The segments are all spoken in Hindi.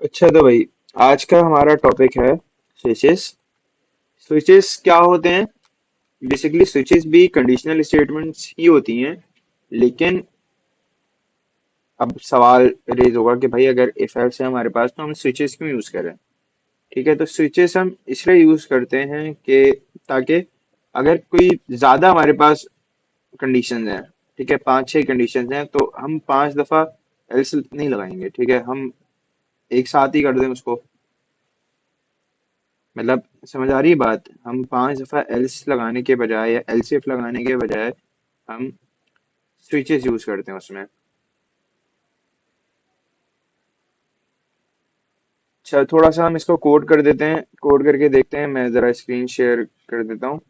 अच्छा तो भाई, आज का हमारा टॉपिक है स्विचेस। स्विचेस क्या होते हैं? बेसिकली स्विचेस भी कंडीशनल स्टेटमेंट्स ही होती हैं, लेकिन अब सवाल रेज होगा कि भाई अगर इफ एल्स है हमारे पास तो हम स्विचेस क्यों यूज करें। ठीक है, तो स्विचेस हम इसलिए यूज करते हैं कि ताकि अगर कोई ज्यादा हमारे पास कंडीशन है, ठीक है, पांच छह कंडीशन हैं, तो हम पांच दफा एल्स नहीं लगाएंगे। ठीक है, हम एक साथ ही कर दें उसको। मतलब समझ आ रही है बात? हम पांच दफा एल्स लगाने के बजाय या एलसीएफ लगाने के बजाय हम स्विचेस यूज करते हैं उसमें। अच्छा, थोड़ा सा हम इसको कोड कर देते हैं, कोड करके देखते हैं। मैं जरा स्क्रीन शेयर कर देता हूँ।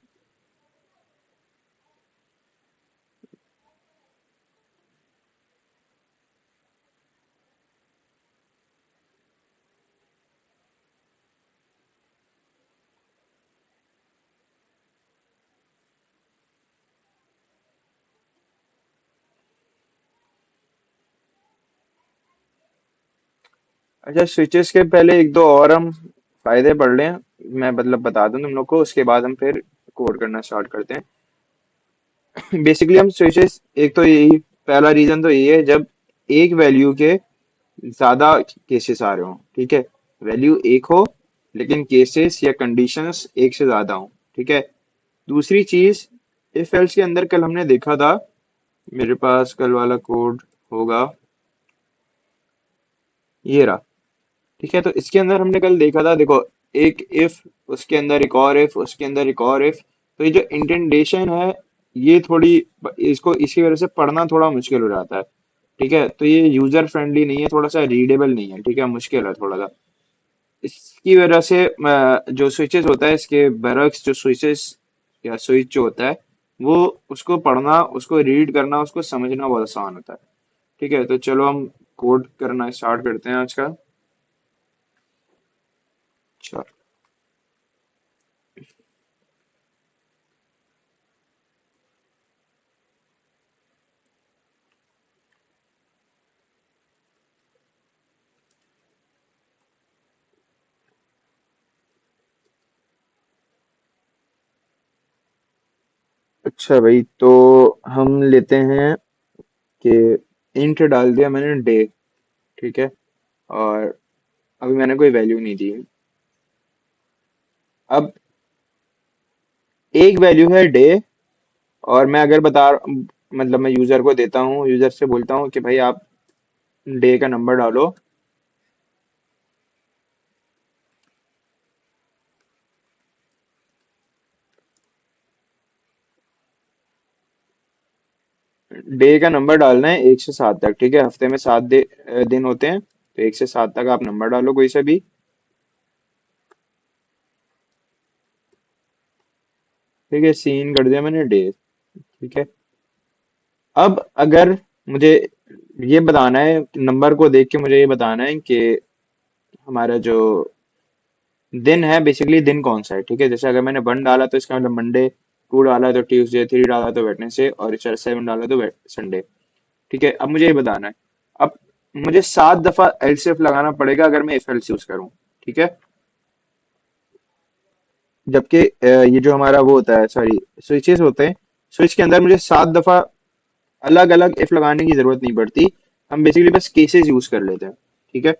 अच्छा, स्विचेस के पहले एक दो और हम फायदे पढ़ लें। मैं मतलब बता दूं तुम लोग को, उसके बाद हम फिर कोड करना स्टार्ट करते हैं। बेसिकली हम स्विचेस, एक तो यही पहला रीजन तो ये है जब एक वैल्यू के ज्यादा केसेस आ रहे हो। ठीक है, वैल्यू एक हो लेकिन केसेस या कंडीशंस एक से ज्यादा हो। ठीक है। दूसरी चीज, इफ एल्स के अंदर कल हमने देखा था, मेरे पास कल वाला कोड होगा, ये रहा। ठीक है, तो इसके अंदर हमने कल देखा था, देखो, एक इफ, उसके अंदर एक और इफ, उसके अंदर एक और इफ। तो ये जो इंडेंटेशन है, ये थोड़ी, इसको इसी वजह से पढ़ना थोड़ा मुश्किल हो जाता है। ठीक है, तो ये यूजर फ्रेंडली नहीं है, थोड़ा सा रीडेबल नहीं है। ठीक है, मुश्किल है थोड़ा सा। इसकी वजह से जो स्विचेस होता है, इसके बैरक्स जो स्विचेस या स्विच जो होता है, वो उसको पढ़ना, उसको रीड करना, उसको समझना बहुत आसान होता है। ठीक है, तो चलो हम कोड करना स्टार्ट करते हैं आज का। चलो। अच्छा भाई, तो हम लेते हैं कि इंट डाल दिया मैंने डे। ठीक है, और अभी मैंने कोई वैल्यू नहीं दी। अब एक वैल्यू है डे, और मैं अगर मतलब मैं यूजर को देता हूँ, यूजर से बोलता हूँ कि भाई आप डे का नंबर डालो। डे का नंबर डालना है एक से सात तक। ठीक है, हफ्ते में दिन होते हैं, तो एक से सात तक आप नंबर डालो कोई सा भी। ठीक है, सीन कर दिया मैंने डे। ठीक है, अब अगर मुझे ये बताना है, नंबर को देख के मुझे ये बताना है कि हमारा जो दिन है, बेसिकली दिन कौन सा है। ठीक है, जैसे अगर मैंने वन डाला तो इसका मतलब मंडे, टू डाला तो ट्यूसडे, थ्री डाला तो वेडनेसडे, और सेवन डाला तो संडे। ठीक है, अब मुझे ये बताना है। अब मुझे सात दफा एलसीएफ लगाना पड़ेगा अगर मैं इफ एल्स यूज करूं। ठीक है, जबकि ये जो हमारा वो होता है, सॉरी, स्विचेस होते हैं, स्विच के अंदर मुझे सात दफा अलग अलग इफ लगाने की जरूरत नहीं पड़ती। हम बेसिकली बस केसेस यूज कर लेते हैं। ठीक है,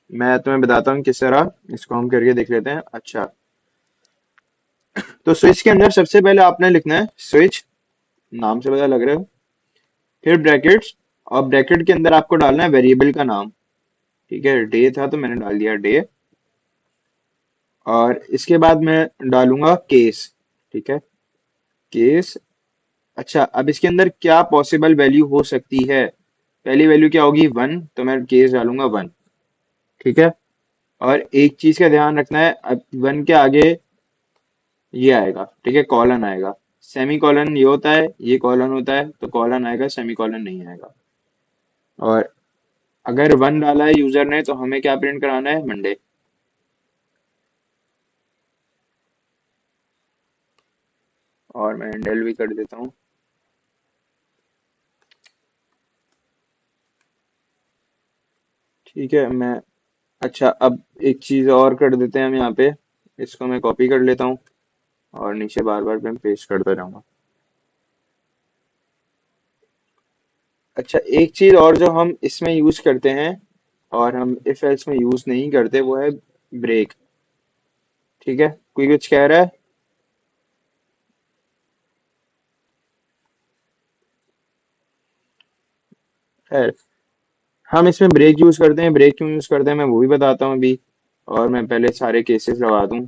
मैं तुम्हें बताता हूँ किस तरह। इसको हम करके देख लेते हैं। अच्छा, तो स्विच के अंदर सबसे पहले आपने लिखना है स्विच, नाम से पता लग रहा है, फिर ब्रैकेट्स, और ब्रैकेट के अंदर आपको डालना है वेरिएबल का नाम। ठीक है, डे था तो मैंने डाल दिया डे, और इसके बाद मैं डालूंगा केस। ठीक है, केस। अच्छा, अब इसके अंदर क्या पॉसिबल वैल्यू हो सकती है? पहली वैल्यू क्या होगी? वन, तो मैं केस डालूंगा वन। ठीक है, और एक चीज का ध्यान रखना है, अब वन के आगे ये आएगा। ठीक है, कॉलन आएगा। सेमी कॉलन ये होता है, ये कॉलन होता है, तो कॉलन आएगा, सेमी कॉलन नहीं आएगा। और अगर वन डाला है यूजर ने, तो हमें क्या प्रिंट कराना है? मंडे। और मैं डेल भी कर देता हूँ। ठीक है, मैं अच्छा, अब एक चीज और कर देते हैं हम यहाँ पे। इसको मैं कॉपी कर लेता हूँ और नीचे बार बार मैं पेस्ट करता रहूंगा। अच्छा, एक चीज और जो हम इसमें यूज करते हैं और हम इफ एल्स में यूज नहीं करते, वो है ब्रेक। ठीक है, कोई कुछ कह रहा है? खैर, हम इसमें ब्रेक यूज करते हैं। ब्रेक क्यों यूज करते हैं मैं वो भी बताता हूँ अभी। और मैं पहले सारे केसेस लगा दूं।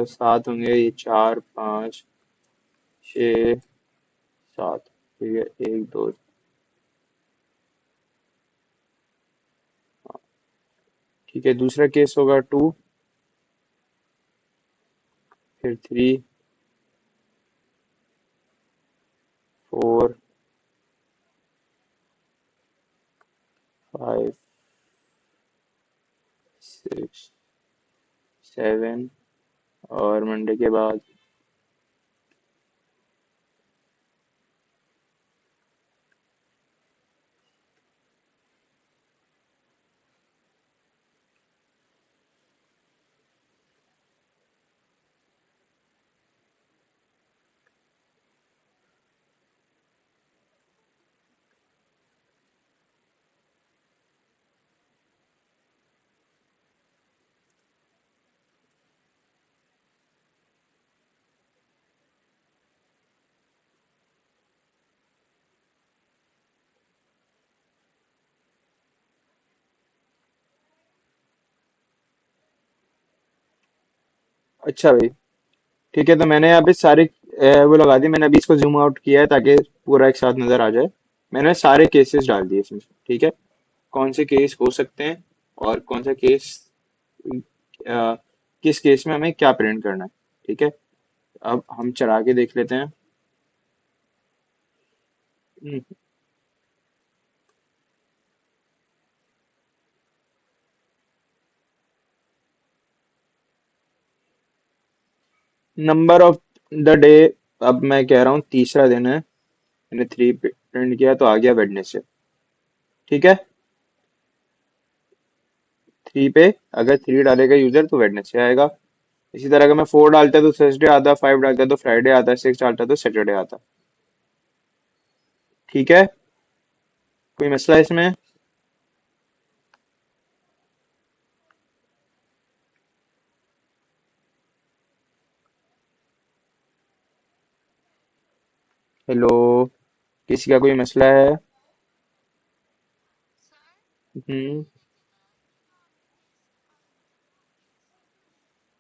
7 होंगे, ये 4 5 6 7। ठीक है, 1 2। ठीक है, दूसरा केस होगा 2, फिर 3 4 5 6 7। और मंडे के बाद। अच्छा भाई, ठीक है, तो मैंने यहाँ पे सारे वो लगा दिए। मैंने अभी इसको जूम आउट किया है ताकि पूरा एक साथ नजर आ जाए। मैंने सारे केसेस डाल दिए इसमें। ठीक है, कौन से केस हो सकते हैं और कौन सा केस, किस केस में हमें क्या प्रिंट करना है। ठीक है, अब हम चला के देख लेते हैं। नंबर ऑफ द डे, अब मैं कह रहा हूँ तीसरा दिन है। मैंने 3 प्रिंट किया तो आ गया वेडनेसडे। ठीक है, 3 पे अगर 3 डालेगा यूजर तो वेडनेसडे आएगा। इसी तरह अगर मैं 4 डालता तो थर्सडे आता, 5 डालता तो फ्राइडे आता, 6 डालता तो सैटरडे आता। ठीक है, कोई मसला है इसमें? हेलो, किसी का कोई मसला है? हम्म।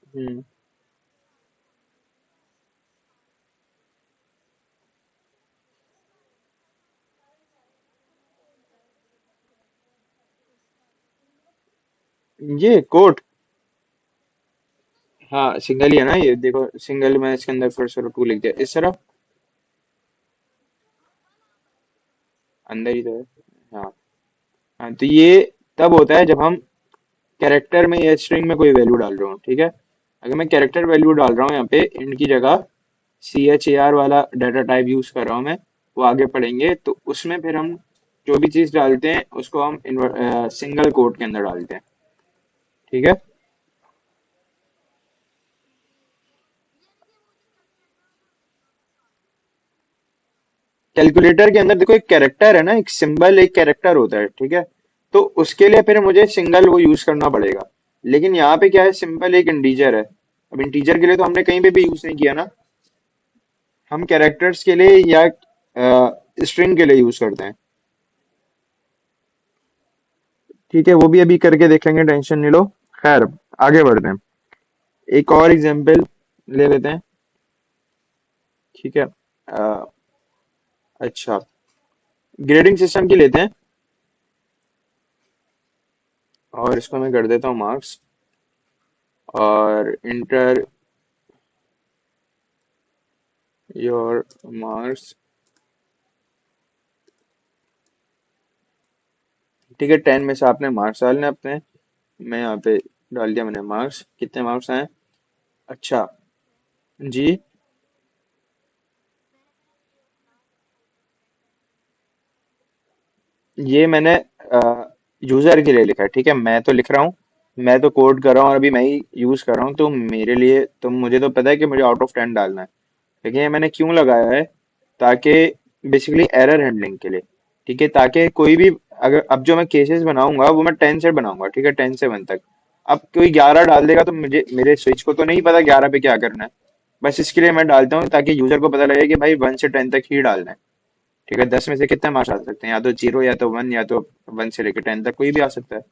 हम्म। ये कोट, हाँ सिंगल ही है ना, ये देखो सिंगल। मैं इसके अंदर फिर से 2 लिख दिया इस तरह। अंदर ही तो है। हाँ। हाँ, तो ये तब होता है जब हम कैरेक्टर में या स्ट्रिंग में कोई वैल्यू डाल रहा हूँ। ठीक है, अगर मैं कैरेक्टर वैल्यू डाल रहा हूँ यहाँ पे इंड की जगह, CHAR वाला डाटा टाइप यूज कर रहा हूँ मैं, वो आगे पढ़ेंगे तो उसमें फिर हम जो भी चीज डालते हैं उसको हम सिंगल कोट के अंदर डालते हैं। ठीक है, कैलकुलेटर के अंदर देखो एक कैरेक्टर है ना, एक सिंबल, एक कैरेक्टर होता है। ठीक है, तो उसके लिए फिर मुझे सिंगल वो यूज करना पड़ेगा। लेकिन यहाँ पे क्या है, सिंपल एक इंटीजर है। अब इंटीजर के लिए तो हमने कहीं पे भी यूज नहीं किया ना। हम कैरेक्टर्स के लिए या स्ट्रिंग के लिए यूज करते हैं। ठीक है, वो भी अभी करके देखेंगे, टेंशन नहीं लो। खैर, आगे बढ़ते हैं। एक और एग्जांपल ले लेते हैं। ठीक है, अच्छा, ग्रेडिंग सिस्टम की लेते हैं और इसको मैं कर देता हूँ मार्क्स और इंटर योर मार्क्स। ठीक है, 10 में से आपने मार्क्स डालने हैं अपने। मैं यहाँ पे डाल दिया मैंने मार्क्स, कितने मार्क्स आए? अच्छा जी। ये मैंने यूजर के लिए लिखा है, ठीक है। मैं तो लिख रहा हूँ, मैं तो कोड कर रहा हूँ और अभी मैं ही यूज कर रहा हूँ, तो मेरे लिए तो मुझे तो पता है कि मुझे आउट ऑफ 10 डालना है। लेकिन ये मैंने क्यों लगाया है, ताकि बेसिकली एरर हैंडलिंग के लिए, ठीक है। ताकि कोई भी, अगर अब जो मैं केसेस बनाऊंगा वो मैं 10 से बनाऊंगा, ठीक है, 10 से 1 तक। अब कोई 11 डाल देगा तो मुझे, मेरे स्विच को तो नहीं पता 11 पे क्या करना है। बस इसके लिए मैं डालता हूँ ताकि यूजर को पता लगे कि भाई 1 से 10 तक ही डालना है, ठीक है। 10 में से कितने मार्क्स आ सकते हैं, या तो 0 या तो 1, या तो 1 से लेकर 10 तक कोई भी आ सकता है,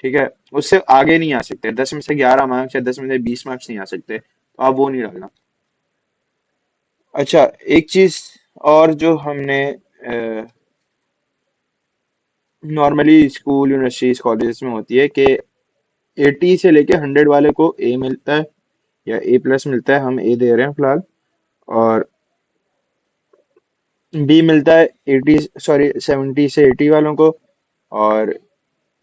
ठीक है। उससे आगे नहीं आ सकते, 10 में से 11 मार्क्स या 10 में से 20 मार्क्स नहीं आ सकते, तो आप वो नहीं डालना। अच्छा, एक चीज और जो हमने नॉर्मली स्कूल, यूनिवर्सिटीज, कॉलेजेस में होती है कि 80 से लेके 100 वाले को ए मिलता है या ए प्लस मिलता है, हम ए दे रहे हैं फिलहाल। और बी मिलता है 80, सॉरी 70 से 80 वालों को, और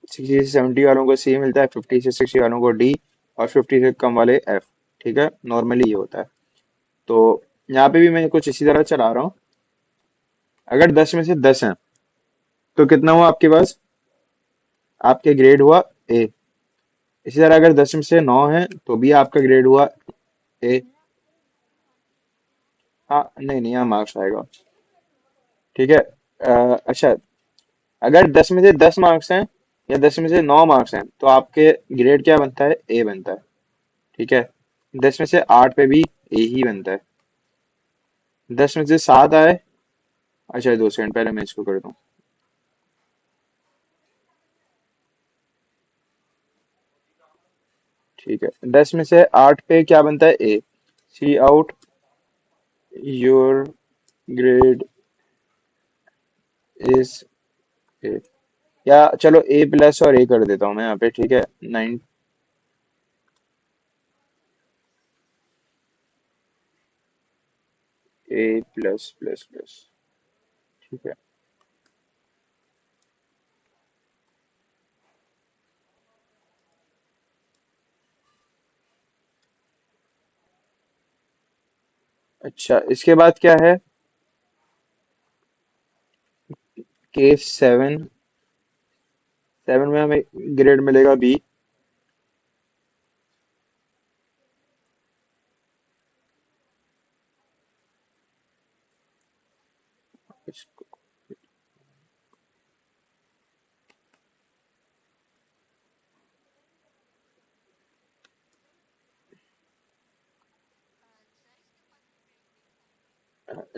60 से 70 वालों को सी मिलता है, 50 से 60 वालों को डी, और 50 से कम वाले एफ, ठीक है। नॉर्मली ये होता है। तो यहाँ पे भी मैं कुछ इसी तरह चला रहा हूँ। अगर 10 में से 10 हैं तो कितना हुआ आपके पास, आपके ग्रेड हुआ ए। इसी तरह अगर 10 में से 9 है तो भी आपका ग्रेड हुआ ए। हाँ, नहीं नहीं, यहाँ मार्क्स आएगा, ठीक है। अच्छा, अगर 10 में से 10 मार्क्स हैं या 10 में से 9 मार्क्स हैं तो आपके ग्रेड क्या बनता है, ए बनता है, ठीक है। 10 में से 8 पे भी ए ही बनता है। 10 में से 7 आए, अच्छा 2 सेकंड पहले मैं इसको कर दूं, ठीक है। 10 में से 8 पे क्या बनता है, A. Cout your grade is A, या चलो ए प्लस और ए कर देता हूँ मैं यहाँ पे, ठीक है। 9, ए प्लस प्लस प्लस, ठीक है। अच्छा, इसके बाद क्या है, केस 7। 7 में हमें ग्रेड मिलेगा बी। इसको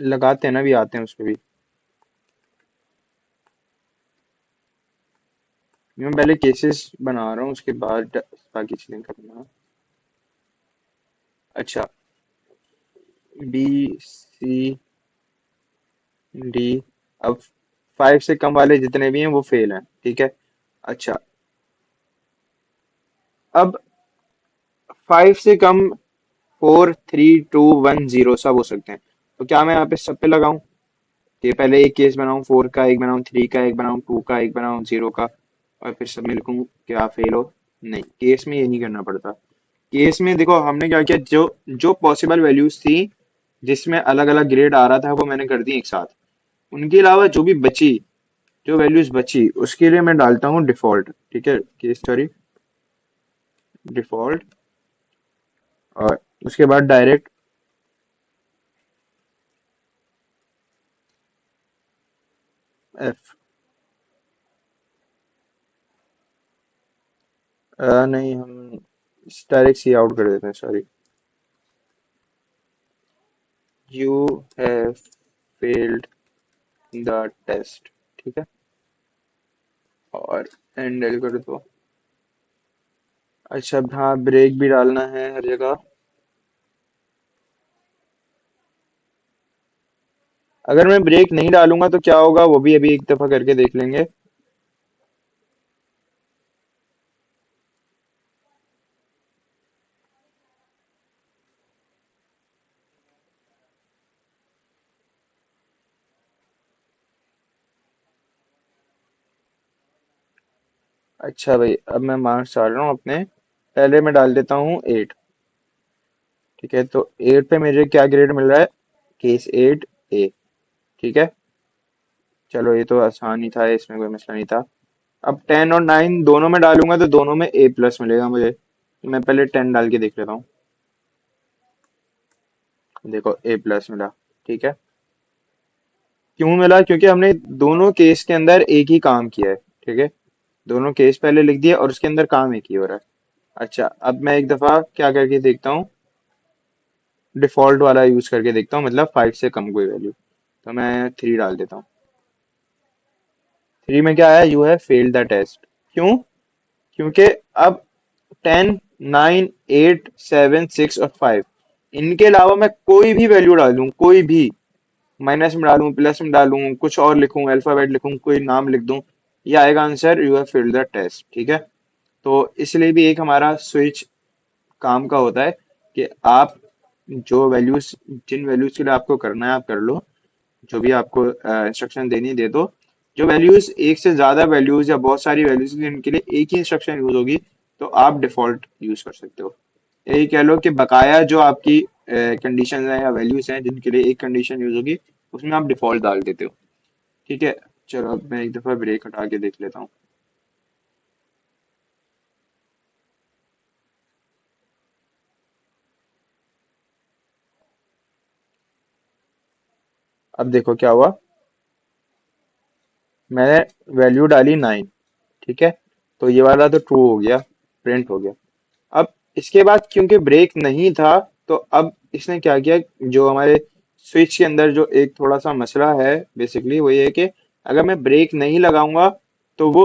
लगाते हैं ना, भी आते हैं उसमें भी। मैं पहले केसेस बना रहा हूँ, उसके बाद बाकी चीजें करना। अच्छा, बी, सी, डी। अब 5 से कम वाले जितने भी हैं वो फेल हैं, ठीक है। अच्छा, अब 5 से कम 4, 3, 2, 1, 0 सब हो सकते हैं। तो क्या मैं यहाँ पे सब पे लगाऊं, कि पहले एक केस बनाऊं 4 का, एक बनाऊं 3 का, एक बनाऊं 2 का, एक बनाऊं 0 का, और फिर सब में लिखूं क्या फेल हो। नहीं, केस में ये नहीं करना पड़ता। केस में देखो हमने क्या किया, जो जो पॉसिबल वैल्यूज थी जिसमें अलग अलग ग्रेड आ रहा था वो मैंने कर दी एक साथ। उनके अलावा जो भी बची, जो वैल्यूज बची उसके लिए मैं डालता हूँ डिफॉल्ट, ठीक है, केस सॉरी, डिफॉल्ट। और उसके बाद डायरेक्ट एफ। नहीं, हम डायरेक्ट सी आउट कर देते हैं, sorry. You have failed the test, ठीक है। और एंडल कर दो। अच्छा, हाँ, ब्रेक भी डालना है हर जगह। अगर मैं ब्रेक नहीं डालूंगा तो क्या होगा, वो भी अभी एक दफा करके देख लेंगे। अच्छा भाई, अब मैं मार्क्स डाल रहा हूँ अपने। पहले मैं डाल देता हूँ 8, ठीक है। तो 8 पे मुझे क्या ग्रेड मिल रहा है, केस 8 ए, ठीक है। चलो ये तो आसान ही था, इसमें कोई मसला नहीं था। अब 10 और 9 दोनों में डालूंगा तो दोनों में ए प्लस मिलेगा मुझे, तो मैं पहले 10 डाल के देख लेता हूँ। देखो ए प्लस मिला। ठीक है। क्यों मिला? क्योंकि हमने दोनों केस के अंदर एक ही काम किया है। ठीक है। दोनों केस पहले लिख दिया और उसके अंदर काम एक ही हो रहा है। अच्छा, अब मैं एक दफा क्या करके देखता हूँ, डिफॉल्ट वाला यूज करके देखता हूँ, मतलब 5 से कम कोई वैल्यू। तो मैं 3 डाल देता हूँ। 3 में क्या आया? You have failed the test. क्यों? क्योंकि अब 10, 9, 8, 7, 6 और 5, इनके अलावा मैं कोई भी वैल्यू डालूं, कोई भी, माइनस में डालूं, प्लस में डालूं, कुछ और लिखूं, अल्फाबेट लिखूं, कोई नाम लिख दूं, ये आएगा answer you have failed the test. ठीक है। तो इसलिए भी एक हमारा स्विच काम का होता है कि आप जो वैल्यूज, जिन वैल्यूज के लिए आपको करना है आप कर लो, जो भी आपको इंस्ट्रक्शन देनी दे दो। जो वैल्यूज एक से ज्यादा वैल्यूज या बहुत सारी वैल्यूज जिनके लिए एक ही इंस्ट्रक्शन यूज होगी, तो आप डिफॉल्ट यूज कर सकते हो। यही कह लो कि बकाया जो आपकी कंडीशन है या वैल्यूज हैं जिनके लिए एक कंडीशन यूज होगी, उसमें आप डिफॉल्ट डाल देते हो। ठीक है। चलो अब मैं एक दफा ब्रेक हटा के देख लेता हूँ। अब देखो क्या हुआ। मैंने वैल्यू डाली 9। ठीक है। तो ये वाला तो ट्रू हो गया, प्रिंट हो गया। अब इसके बाद क्योंकि ब्रेक नहीं था, तो अब इसने क्या किया, जो हमारे स्विच के अंदर जो एक थोड़ा सा मसला है बेसिकली वो ये है कि अगर मैं ब्रेक नहीं लगाऊंगा तो वो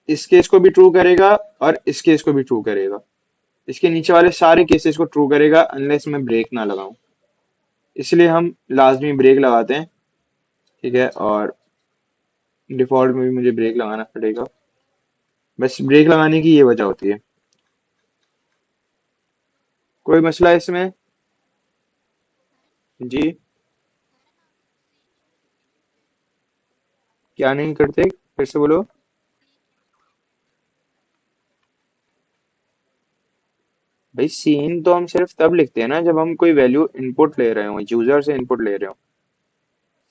इस केस को भी ट्रू करेगा और इस केस को भी ट्रू करेगा। इसके नीचे वाले सारे केसेस को ट्रू करेगा अनलेस मैं ब्रेक ना लगाऊं। इसलिए हम लाजमी ब्रेक लगाते हैं। ठीक है। और डिफॉल्ट में भी मुझे ब्रेक लगाना पड़ेगा। बस ब्रेक लगाने की ये वजह होती है। कोई मसला है इसमें? जी। क्या नहीं करते, फिर से बोलो। भाई सीन तो हम सिर्फ तब लिखते हैं ना जब हम कोई वैल्यू इनपुट ले रहे हो, यूजर से इनपुट ले रहे हो।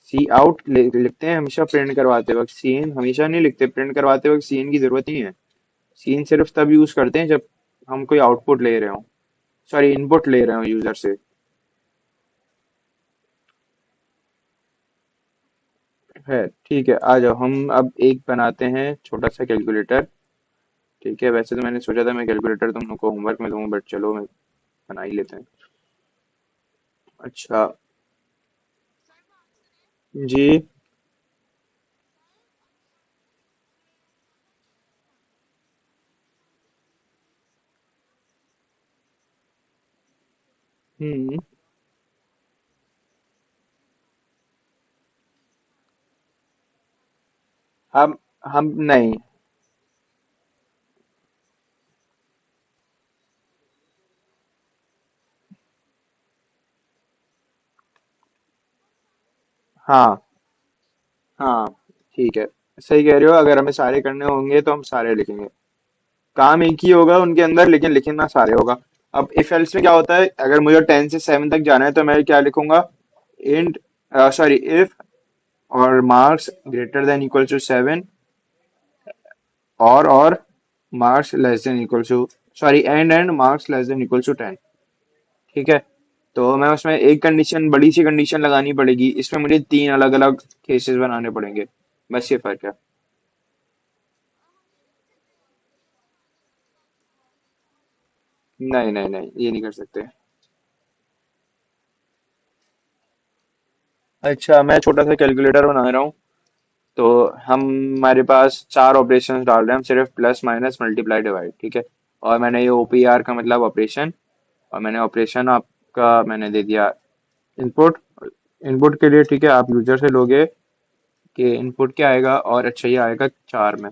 सी आउट लिखते हैं हमेशा प्रिंट करवाते वक्त, सीन हमेशा नहीं लिखते। प्रिंट करवाते वक्त सीन की जरूरत नहीं है। सीन सिर्फ तब यूज करते हैं जब हम कोई आउटपुट ले रहे हो, सॉरी इनपुट ले रहे हो यूजर से। है। ठीक है, आ जाओ हम अब एक बनाते हैं छोटा सा कैलकुलेटर। ठीक है। वैसे तो मैंने सोचा था मैं कैलकुलेटर तुम लोग को होमवर्क में दूंगा, बट चलो मैं बना ही लेते हैं। अच्छा। जी। हम्म। हम नहीं। हाँ। हाँ। ठीक है। सही कह रहे हो, अगर हमें सारे करने होंगे तो हम सारे लिखेंगे। काम एक ही होगा उनके अंदर लेकिन लिखना सारे होगा। अब इफ एल्स में क्या होता है, अगर मुझे 10 से 7 तक जाना है तो मैं क्या लिखूंगा? इंट, सॉरी इफ, और marks greater than equal to 7, और marks less than equal to, sorry and marks less than equal to 10। ठीक है। तो मैं उसमें एक कंडीशन, बड़ी सी कंडीशन लगानी पड़ेगी, इसमें मुझे 3 अलग अलग केसेस बनाने पड़ेंगे। बस ये फर्क है। नहीं नहीं नहीं, ये नहीं कर सकते। अच्छा, मैं छोटा सा कैलकुलेटर बना रहा हूँ। तो हम, हमारे पास 4 ऑपरेशंस डाल रहे हैं हम, सिर्फ प्लस माइनस मल्टीप्लाई डिवाइड। ठीक है। और मैंने ये ओपीआर का मतलब ऑपरेशन, और मैंने ऑपरेशन आपका मैंने दे दिया इनपुट। इनपुट के लिए ठीक है, आप यूजर से लोगे कि इनपुट क्या आएगा, और अच्छा ये आएगा 4 में।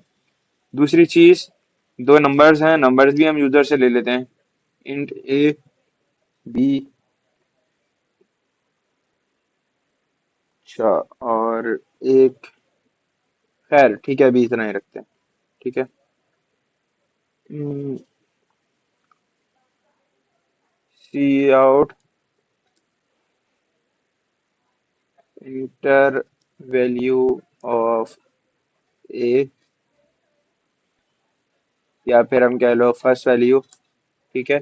दूसरी चीज, दो नंबर्स हैं, नंबर्स भी हम यूजर से ले लेते हैं। Int a b. अच्छा। और एक, खैर ठीक है अभी इतना ही रखते हैं। ठीक है। Cout enter value of a या फिर हम कह लो फर्स्ट वैल्यू। ठीक है,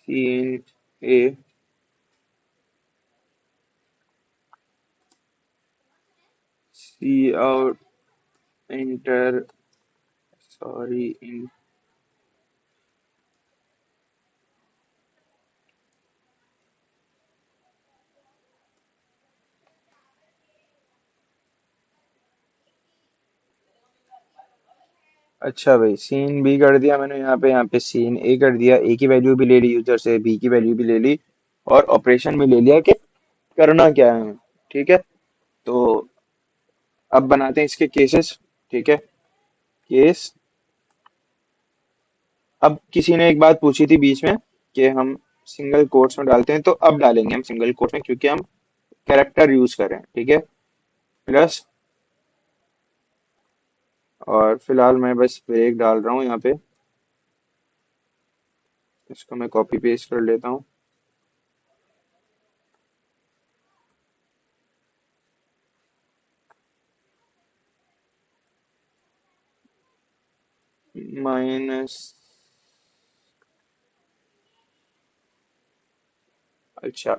cin a, cout, enter, sorry in. अच्छा भाई, सीन बी कर दिया मैंने यहाँ पे सीन ए कर दिया, ए की वैल्यू भी ले ली यूजर से, बी की वैल्यू भी ले ली, और ऑपरेशन भी ले लिया कि करना क्या है हमें। ठीक है, तो अब बनाते हैं इसके केसेस। ठीक है, केस। अब किसी ने एक बात पूछी थी बीच में कि हम सिंगल कोट्स में डालते हैं, तो अब डालेंगे हम सिंगल कोट्स में क्योंकि हम कैरेक्टर यूज कर रहे हैं। ठीक है, प्लस, और फिलहाल मैं बस ब्रेक डाल रहा हूँ यहाँ पे, इसको मैं कॉपी पेस्ट कर लेता हूँ। माइनस, अच्छा,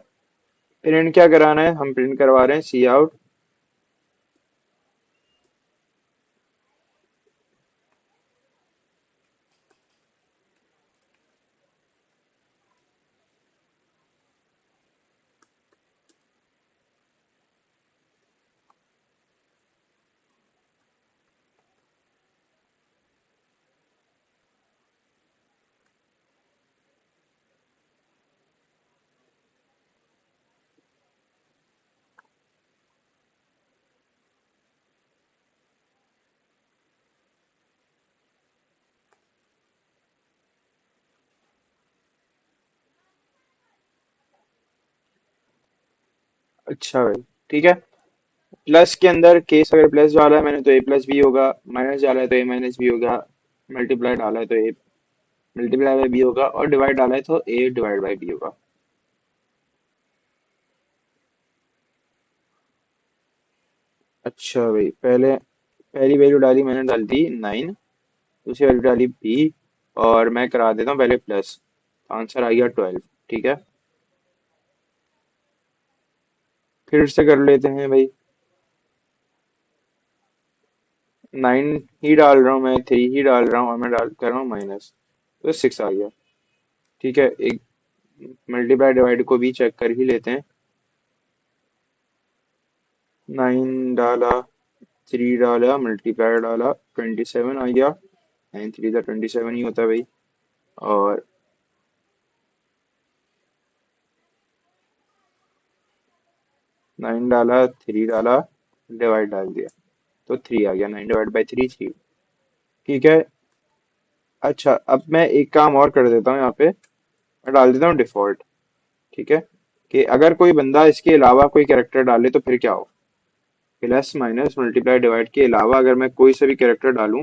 प्रिंट क्या कराना है, हम प्रिंट करवा रहे हैं सी आउट। अच्छा भाई, ठीक है, प्लस के अंदर केस अगर प्लस डाला है मैंने तो ए प्लस बी होगा, माइनस डाला है तो ए माइनस बी होगा, मल्टीप्लाई डाला है तो ए मल्टीप्लाई बाय बी होगा, और डिवाइड डाला है तो ए डिवाइड बाय बी होगा। अच्छा भाई, पहले पहली वैल्यू डाली मैंने, डाल दी 9, दूसरी वैल्यू डाली बी, और मैं करा देता हूँ पहले प्लस, आंसर आ गया 12। ठीक है, फिर से कर लेते हैं भाई, 9 ही डाल रहा हूँ मैं, 3 ही डाल रहा हूँ, और मैं डाल कर रहा हूँ माइनस, तो 6 आ गया। ठीक है, एक मल्टीप्लाई डिवाइड को भी चेक कर ही लेते हैं। 9 डाला, 3 डाला, मल्टीप्लाई डाला, 27 आ गया। 9 3 का 27 ही होता है भाई। और 9 डाला, 3 डाला, डिवाइड डाल दिया, तो 3 आ गया, 9 डिवाइड बाई 3 3। ठीक है, अच्छा, अब मैं एक काम और कर देता हूँ यहाँ पे, मैं डाल देता हूँ डिफॉल्ट। ठीक है, कि अगर कोई बंदा इसके अलावा कोई कैरेक्टर डाले तो फिर क्या हो। प्लस माइनस मल्टीप्लाई डिवाइड के अलावा अगर मैं कोई सा भी कैरेक्टर डालूं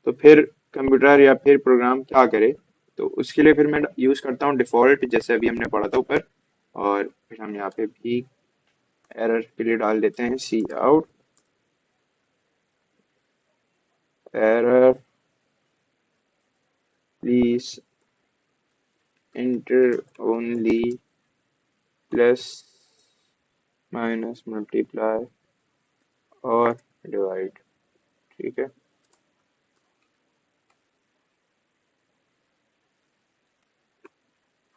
तो फिर कंप्यूटर या फिर प्रोग्राम क्या करे। तो उसके लिए फिर मैं यूज करता हूँ डिफॉल्ट, जैसे अभी हमने पढ़ा था ऊपर। और फिर हम यहाँ पे भी एरर के लिए डाल देते हैं cout, error, please enter only plus minus multiply और डिवाइड। ठीक है,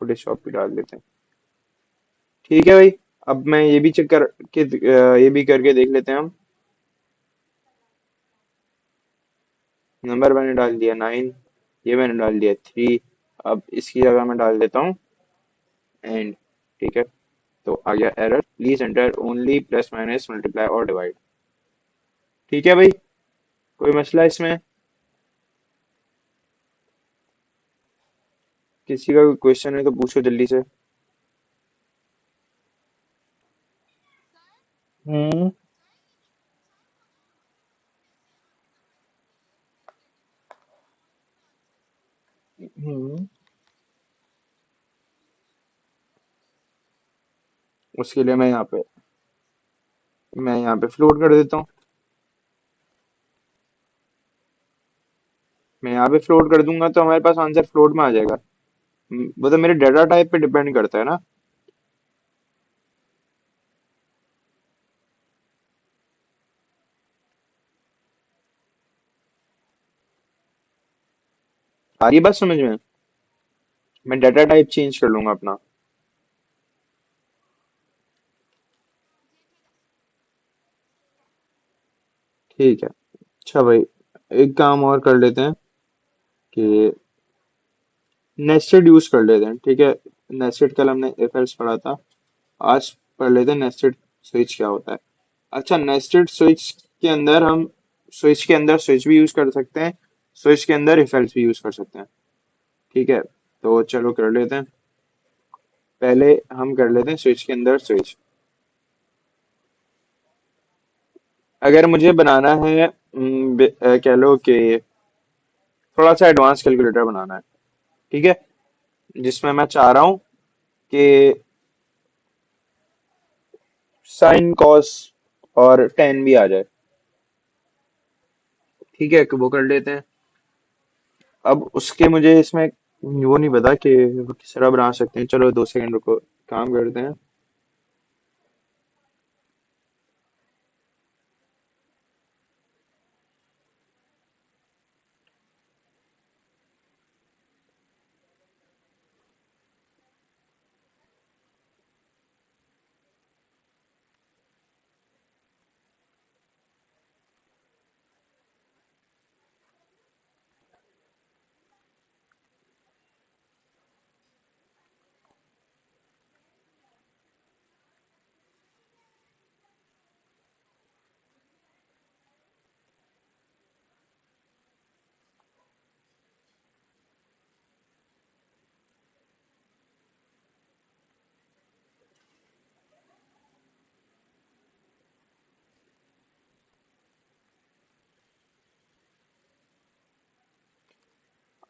फुल स्टॉप भी डाल देते हैं। ठीक है भाई, अब मैं ये भी चेक करके ये भी करके देख लेते हैं हम। नंबर मैंने डाल दिया 9, ये मैंने डाल दिया 3, अब इसकी जगह मैं डाल देता हूँ एंड। ठीक है, तो आ गया error, please enter only plus minus multiply और डिवाइड। ठीक है भाई, कोई मसला इसमें, किसी का कोई क्वेश्चन है तो पूछो जल्दी से। हम्म। हम्म। उसके लिए मैं यहाँ पे फ्लोट कर देता हूँ। यहाँ पे फ्लोट कर दूंगा तो हमारे पास आंसर फ्लोट में आ जाएगा। वो तो मेरे डेटा टाइप पे डिपेंड करता है ना। आ रही बात समझ में? मैं डेटा टाइप चेंज कर लूंगा अपना। ठीक है। अच्छा भाई, एक काम और कर लेते हैं कि नेस्टेड यूज कर लेते हैं, ठीक है। नेस्टेड कल हमने इफ एल्स पढ़ा था, आज पढ़ लेते हैं नेस्टेड स्विच क्या होता है। अच्छा, नेस्टेड स्विच के अंदर हम स्विच के अंदर स्विच भी यूज कर सकते हैं, स्विच के अंदर इफ एल्स भी यूज कर सकते हैं। ठीक है, तो चलो कर लेते हैं। पहले हम कर लेते हैं स्विच के अंदर स्विच। अगर मुझे बनाना है कह लो कि थोड़ा सा एडवांस कैलकुलेटर बनाना है, ठीक है, जिसमें मैं चाह रहा हूँ कि साइन कॉस और टेन भी आ जाए। ठीक है, वो कर लेते हैं। अब उसके मुझे इसमें वो नहीं पता कि वो किस तरह बना सकते हैं। चलो 2 सेकंड रुको, काम करते हैं।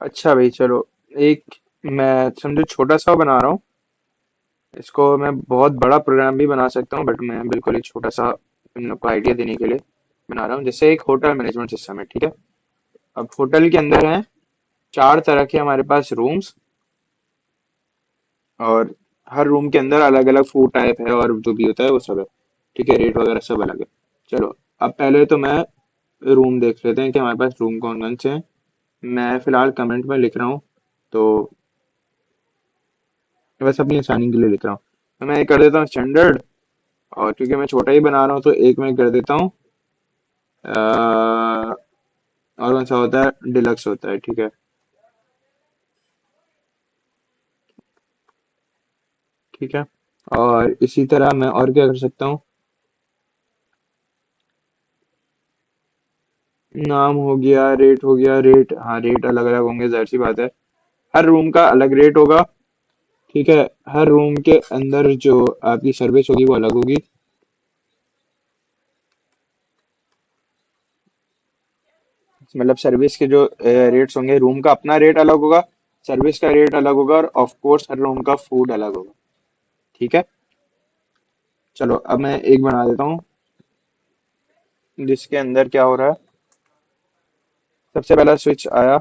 अच्छा भाई चलो, एक मैं समझो छोटा सा बना रहा हूँ। इसको मैं बहुत बड़ा प्रोग्राम भी बना सकता हूँ, बट मैं बिल्कुल एक छोटा सा तुम लोग को आइडिया देने के लिए बना रहा हूँ। जैसे एक होटल मैनेजमेंट सिस्टम है, ठीक है। अब होटल के अंदर है 4 तरह के हमारे पास रूम्स, और हर रूम के अंदर अलग अलग फूड टाइप है और जो भी होता है वो सब है। ठीक है, रेट वगैरह सब अलग है। चलो, अब पहले तो मैं रूम देख लेते हैं कि हमारे पास रूम कौन कौन से हैं। मैं फिलहाल कमेंट में लिख रहा हूँ, तो बस अपनी आसानी के लिए लिख रहा हूँ। तो मैं एक कर देता हूँ स्टैंडर्ड, और क्योंकि मैं छोटा ही बना रहा हूँ तो एक मैं कर देता हूँ और कौन सा होता है, डिलक्स होता है, ठीक है। ठीक है, और इसी तरह मैं और क्या कर सकता हूँ। नाम हो गया, रेट हो गया, रेट, हाँ रेट अलग अलग होंगे, जाहिर सी बात है। हर रूम का अलग रेट होगा। ठीक है, हर रूम के अंदर जो आपकी सर्विस होगी वो अलग होगी। मतलब सर्विस के जो रेट्स होंगे, रूम का अपना रेट अलग होगा, सर्विस का रेट अलग होगा, और ऑफ कोर्स हर रूम का फूड अलग होगा। ठीक है, चलो अब मैं एक बना देता हूँ जिसके अंदर क्या हो रहा है। सबसे पहला स्विच आया।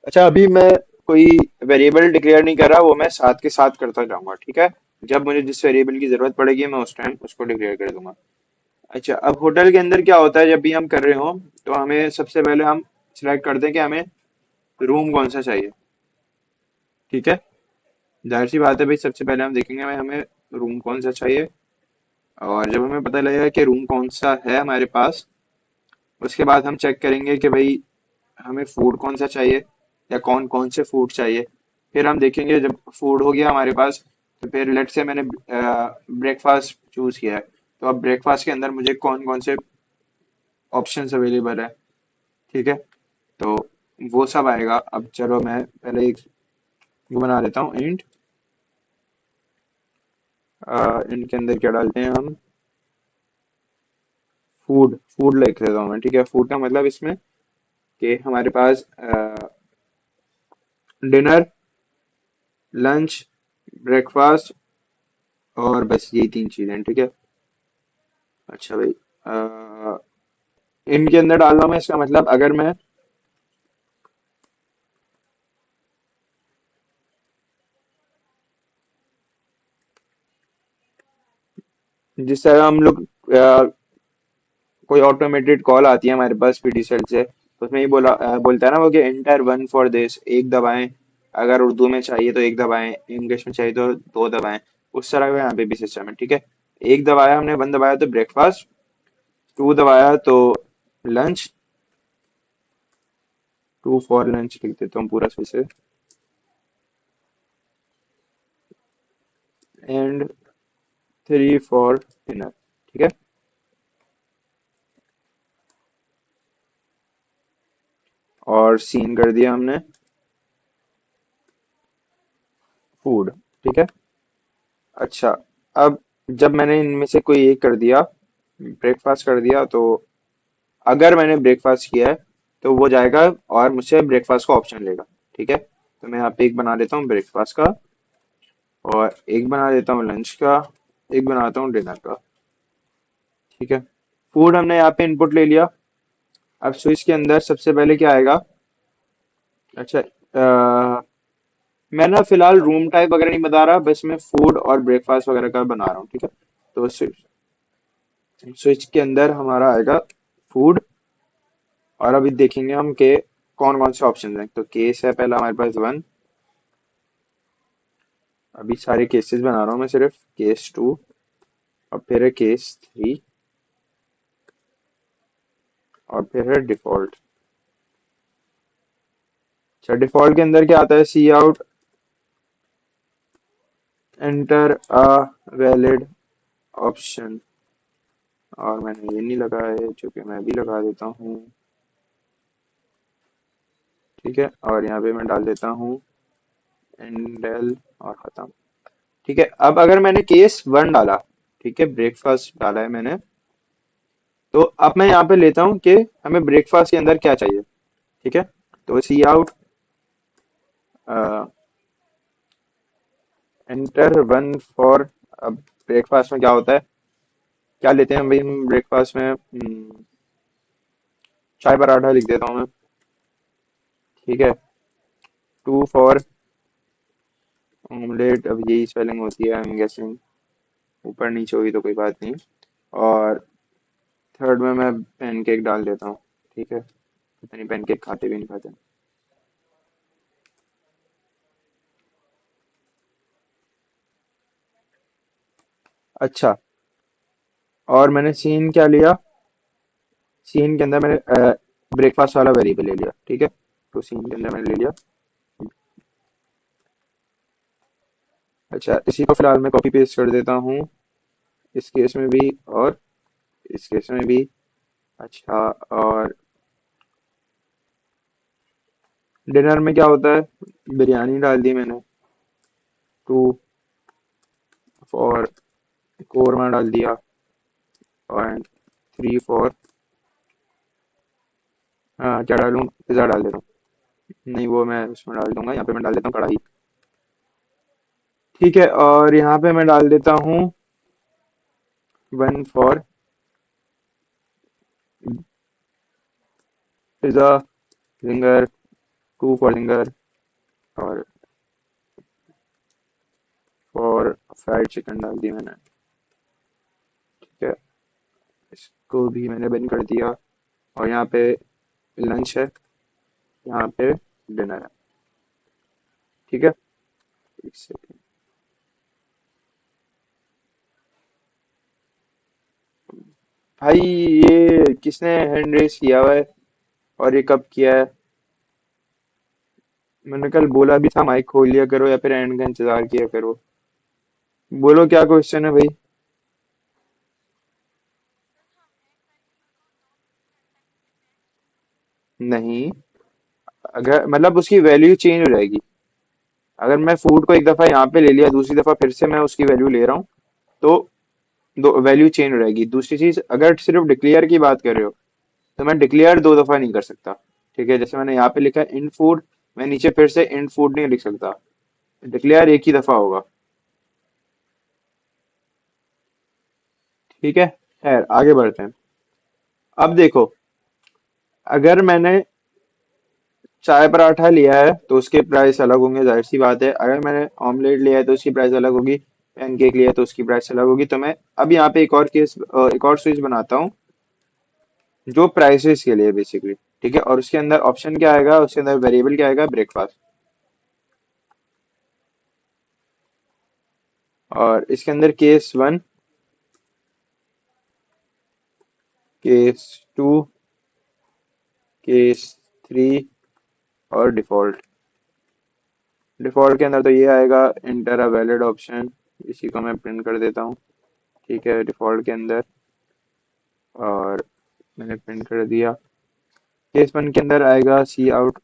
अच्छा, अभी मैं कोई वेरिएबल डिक्लेयर नहीं कर रहा, वो मैं साथ के साथ करता जाऊंगा, ठीक है। जब मुझे जिस वेरिएबल की जरूरत पड़ेगी मैं उस टाइम उसको डिक्लेयर कर दूंगा। अच्छा, अब होटल के अंदर क्या होता है, जब भी हम कर रहे हो तो हमें सबसे पहले हम सिलेक्ट करते हैं कि हमें रूम कौन सा चाहिए। ठीक है, जाहिर सी बात है भाई, सबसे पहले हम देखेंगे भाई हमें रूम कौन सा चाहिए। और जब हमें पता लगेगा कि रूम कौन सा है हमारे पास, उसके बाद हम चेक करेंगे कि भाई हमें फूड कौन सा चाहिए या कौन कौन से फूड चाहिए। फिर हम देखेंगे, जब फूड हो गया हमारे पास, तो फिर लेट से मैंने ब्रेकफास्ट चूज किया है, तो अब ब्रेकफास्ट के अंदर मुझे कौन कौन से ऑप्शंस अवेलेबल है। ठीक है, तो वो सब आएगा। अब चलो मैं पहले एक वो बना लेता हूँ इंट। इंट के अंदर क्या डालते हैं हम, फूड, फूड लिख देता हूँ मैं, ठीक है। फूड का मतलब इसमें कि हमारे पास डिनर, लंच, ब्रेकफास्ट, और बस यही 3 चीजें, ठीक है। अच्छा भाई, इनके अंदर डाल रहा हूँ मैं, इसका मतलब अगर मैं जिस तरह हम लोग कोई ऑटोमेटेड कॉल आती है हमारे पास पीटीसेल से, तो उसमें ही बोलता है ना वो कि एंटर वन फॉर दिस, एक दबाएं। अगर उर्दू में चाहिए तो एक दबाएं, इंग्लिश में चाहिए तो दो दबाएं। उस तरह का यहाँ पे भी सिस्टम है, ठीक है। एक दबाया हमने, वन दबाया तो ब्रेकफास्ट, टू दबाया तो लंच, टू फॉर लंच लिख देता हूँ पूरा फिर से, एंड थ्री फॉर डिनर, ठीक है। और सीन कर दिया हमने फूड, ठीक है। अच्छा, अब जब मैंने इनमें से कोई एक कर दिया, ब्रेकफास्ट कर दिया, तो अगर मैंने ब्रेकफास्ट किया है तो वो जाएगा और मुझसे ब्रेकफास्ट का ऑप्शन लेगा, ठीक है। तो मैं यहाँ पे एक बना देता हूँ ब्रेकफास्ट का, और एक बना देता हूँ लंच का, एक बनाता हूँ डिनर का, ठीक है। फूड हमने यहाँ पे इनपुट ले लिया। अब स्विच के अंदर सबसे पहले क्या आएगा? अच्छा, मैं ना फिलहाल रूम टाइप वगैरह नहीं बता रहा, बस मैं फूड और ब्रेकफास्ट वगैरह का बना रहा हूँ, ठीक है। तो स्विच के अंदर हमारा आएगा फूड, और अभी देखेंगे हम के कौन कौन से ऑप्शन हैं। तो केस है पहला हमारे पास वन, अभी सारे केसेस बना रहा हूँ मैं, सिर्फ केस टू, और फिर है केस थ्री, और फिर है डिफॉल्ट। अच्छा, डिफॉल्ट के अंदर क्या आता है? Cout, enter a valid option, और मैंने ये नहीं लगा है, जो कि मैं भी लगा देता हूँ, ठीक है। और यहाँ पे मैं डाल देता हूँ एंडल, और खत्म, ठीक है। अब अगर मैंने केस वन डाला, ठीक है, ब्रेकफास्ट डाला है मैंने, तो अब मैं यहाँ पे लेता हूँ कि हमें ब्रेकफास्ट के अंदर क्या चाहिए, ठीक है। तो cout, enter one for, अब ब्रेकफास्ट में क्या होता है, क्या लेते हैं भाई हम ब्रेकफास्ट में? चाय पराठा लिख देता हूँ मैं, ठीक है। टू फॉर ऑमलेट, अब यही स्पेलिंग होती है, आई एम गेसिंग, ऊपर नीचे हुई तो कोई बात नहीं। और थर्ड में मैं पैनकेक डाल देता हूँ, ठीक है। पता नहीं पैनकेक खाते भी नहीं खाते। अच्छा, और मैंने सीन क्या लिया? सीन के अंदर मैंने ब्रेकफास्ट वाला वेरिएबल ले लिया, ठीक है। तो सीन के अंदर मैंने ले लिया। अच्छा, इसी को फिलहाल मैं कॉपी पेस्ट कर देता हूँ, इस केस में भी और इस केस में भी। अच्छा, और डिनर में क्या होता है? बिरयानी डाल दी मैंने, टू फॉर कोरमा डाल दिया, और थ्री फॉर, हाँ क्या डालूं, पिज्ज़ा डाल देता हूँ। नहीं, वो मैं उसमें डाल दूंगा, यहाँ पे मैं डाल देता हूँ कढ़ाई, ठीक है। और यहाँ पे मैं डाल देता हूँ one for pizza zinger, two for zinger, और फॉर फ्राइड चिकन डाल दी मैंने, ठीक है। इसको भी मैंने बंद कर दिया, और यहाँ पे लंच है, यहाँ पे डिनर है, ठीक है। एक सेकेंड, भाई ये किसने हैंड रेस किया हुआ है, और ये कब किया है? मैंने कल बोला भी था माइक खोल लिया करो या फिर एंड का इंतजार किया करो। बोलो क्या क्वेश्चन है भाई? नहीं, अगर मतलब उसकी वैल्यू चेंज हो जाएगी। अगर मैं फूड को एक दफा यहाँ पे ले लिया, दूसरी दफा फिर से मैं उसकी वैल्यू ले रहा हूँ, तो दो वैल्यू चेंज हो जाएगी। दूसरी चीज, अगर सिर्फ डिक्लेयर की बात कर रहे हो, तो मैं डिक्लेयर दो दफा नहीं कर सकता, ठीक है। जैसे मैंने यहाँ पे लिखा है इन फूड, मैं नीचे फिर से इन फूड नहीं लिख सकता, डिक्लेयर एक ही दफा होगा, ठीक है। खैर आगे बढ़ते हैं। अब देखो, अगर मैंने चाय पराठा लिया है तो उसके प्राइस अलग होंगे, जाहिर सी बात है। अगर मैंने ऑमलेट लिया है तो उसकी प्राइस अलग होगी। पैनकेक लिया तो उसकी प्राइस अलग होगी। तो मैं अब यहाँ पे एक और स्विच बनाता हूँ जो प्राइसेस के लिए बेसिकली। ठीक है, और उसके अंदर ऑप्शन क्या आएगा, उसके अंदर वेरिएबल क्या आएगा, ब्रेकफास्ट। और इसके अंदर case one, case two, case three और डिफॉल्ट। डिफॉल्ट के अंदर तो ये आएगा, इंटर अ वैलिड ऑप्शन। इसी को मैं प्रिंट कर देता हूँ। ठीक है, डिफॉल्ट के अंदर, और मैंने प्रिंट कर दिया। केस वन के अंदर आएगा cout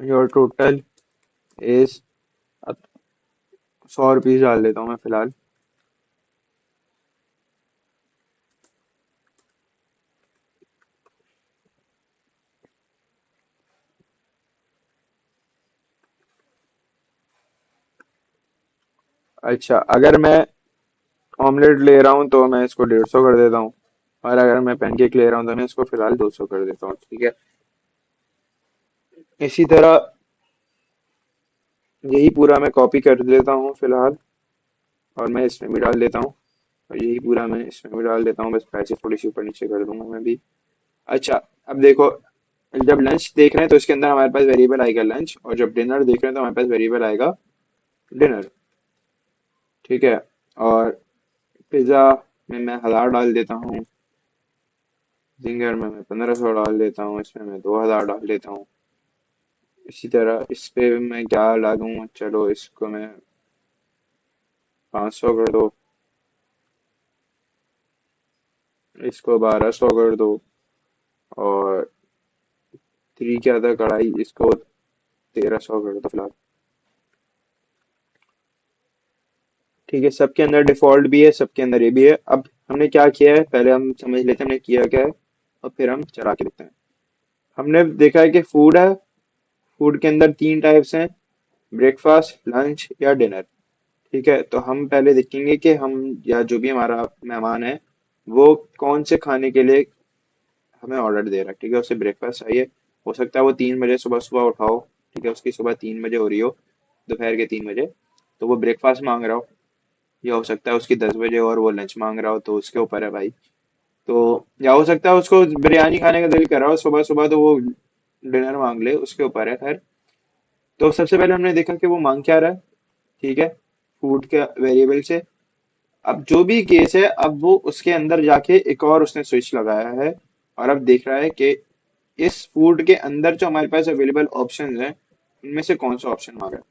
your total is, 100 rupees डाल देता हूँ मैं फिलहाल। अच्छा, अगर मैं ऑमलेट ले रहा हूँ तो मैं इसको 150 कर देता हूँ, और अगर मैं पैनकेक ले रहा हूँ तो मैं इसको फिलहाल 200 कर देता हूँ। ठीक है, इसी तरह यही पूरा मैं कॉपी कर देता हूँ फिलहाल, और मैं इसमें भी डाल देता हूँ, और यही पूरा मैं इसमें भी डाल देता हूँ। बस प्राइसेस थोड़ी सी ऊपर नीचे कर दूंगा मैं भी। अच्छा, अब देखो, जब लंच देख रहे हैं तो इसके अंदर हमारे पास वेरिएबल आएगा लंच, और जब डिनर देख रहे हैं तो हमारे पास वेरिएबल आएगा डिनर। ठीक है, और पिज्ज़ा में मैं 1000 डाल देता हूँ, जिंगर में मैं 1500 डाल देता हूँ, इसमें मैं 2000 डाल देता हूँ। इसी तरह इस पे मैं क्या डालूं, चलो इसको मैं 500 कर दो, इसको 1200 कर दो, और थ्री क्या था कढ़ाई, इसको 1300 कर दो फिलहाल। ठीक है, सबके अंदर डिफॉल्ट भी है, सबके अंदर ये भी है। अब हमने क्या किया है, पहले हम समझ लेते हैं हमने किया क्या है, और फिर हम चला के देखते हैं। हमने देखा है कि फूड है, फूड के अंदर तीन टाइप्स हैं, ब्रेकफास्ट, लंच या डिनर। ठीक है, तो हम पहले देखेंगे कि हम, या जो भी हमारा मेहमान है, वो कौन से खाने के लिए हमें ऑर्डर दे रहा है। ठीक है, उसे ब्रेकफास्ट चाहिए, हो सकता है वो 3 बजे सुबह सुबह उठाओ। ठीक है, उसकी सुबह 3 बजे हो रही हो, दोपहर के 3 बजे, तो वो ब्रेकफास्ट मांग रहा हो। या हो सकता है उसकी 10 बजे और वो लंच मांग रहा हो, तो उसके ऊपर है भाई। तो या हो सकता है उसको बिरयानी खाने का दिल कर रहा हो सुबह सुबह, तो वो डिनर मांग ले, उसके ऊपर है। खैर, तो सबसे पहले हमने देखा कि वो मांग क्या रहा है। ठीक है, फूड के वेरिएबल से। अब जो भी केस है, अब वो उसके अंदर जाके एक और उसने स्विच लगाया है, और अब देख रहा है कि इस फूड के अंदर जो हमारे पास अवेलेबल ऑप्शंस हैं, उनमें से कौन सा ऑप्शन मांगा है।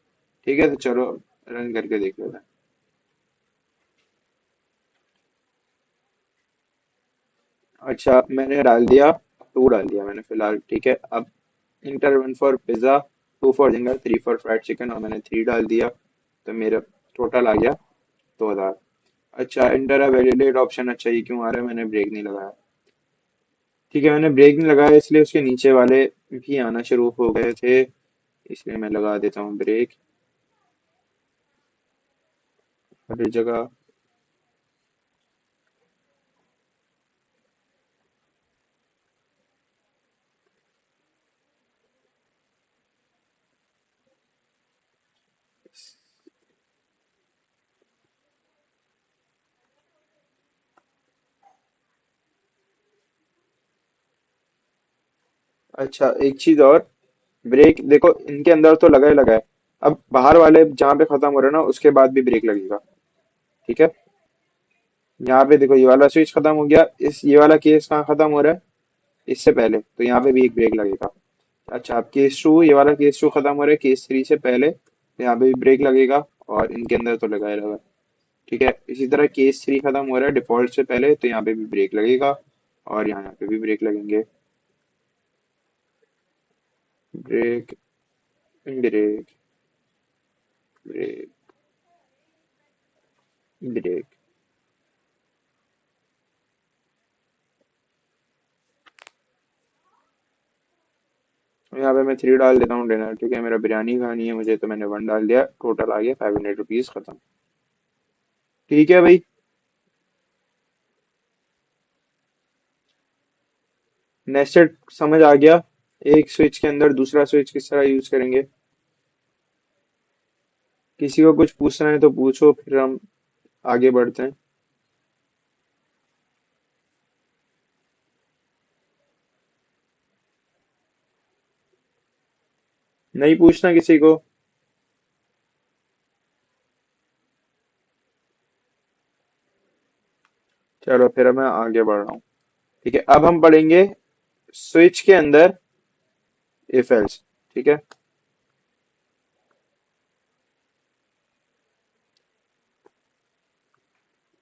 ठीक है, तो चलो रन करके देख लेते हैं। अच्छा, मैंने डाल दिया, टू डाल दिया मैंने फिलहाल। ठीक है, अब enter one for pizza, two for zinger, three for fried chicken, और मैंने थ्री डाल दिया, तो मेरा टोटल आ गया 2000। अच्छा, इंटर अ वैलिडेट ऑप्शन, अच्छा ये क्यों आ रहा है, मैंने ब्रेक नहीं लगाया। ठीक है, मैंने ब्रेक नहीं लगाया, इसलिए उसके नीचे वाले भी आना शुरू हो गए थे, इसलिए मैं लगा देता हूँ ब्रेक हर जगह। अच्छा, एक चीज और, ब्रेक देखो इनके अंदर तो लगा ही लगा है। अब बाहर वाले जहाँ पे खत्म हो रहा है ना, उसके बाद भी ब्रेक लगेगा। ठीक है, यहाँ पे देखो ये वाला स्विच खत्म हो गया, इस ये वाला केस कहाँ खत्म हो रहा है, इससे पहले, तो यहाँ पे भी एक ब्रेक लगेगा। अच्छा, अब केस टू, ये वाला केस टू खत्म हो रहा है केस थ्री से पहले, तो यहाँ पे भी ब्रेक लगेगा, और इनके अंदर तो लगा ही लगा है। ठीक है, इसी तरह केस थ्री खत्म हो रहा है डिफॉल्ट से पहले, तो यहाँ पे भी ब्रेक लगेगा, और यहाँ पे भी ब्रेक लगेंगे। Break, break, break, break. यहाँ पे मैं थ्री डाल देता हूँ डिनर। ठीक है, मेरा बिरयानी खानी है मुझे, तो मैंने वन डाल दिया, टोटल आ गया 500 रुपीज, खत्म। ठीक है भाई, नेस्टेड समझ आ गया, एक स्विच के अंदर दूसरा स्विच किस तरह यूज करेंगे। किसी को कुछ पूछना है तो पूछो, फिर हम आगे बढ़ते हैं। नहीं पूछना किसी को? चलो फिर मैं आगे बढ़ रहा हूँ। ठीक है, अब हम पढ़ेंगे स्विच के अंदर इफ एल्स। ठीक है।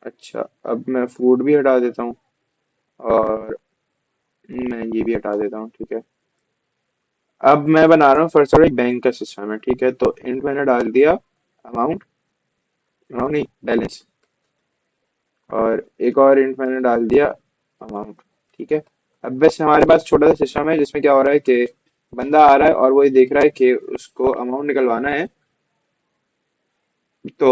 अच्छा, अब मैं फूड भी हटा देता हूँ, और मैं ये भी हटा देता हूँ। ठीक है। अब मैं बना रहा हूँ फर्स्ट और एक बैंक का सिस्टम है। ठीक है, तो इंट मैंने डाल दिया अमाउंट, अमाउंट नहीं, बैलेंस। और एक और इंट मैंने डाल दिया अमाउंट। ठीक है। अब बस हमारे पास छोटा सा सिस्टम है जिसमें क्या हो रहा है कि बंदा आ रहा है और वो ये देख रहा है कि उसको अमाउंट निकलवाना है। तो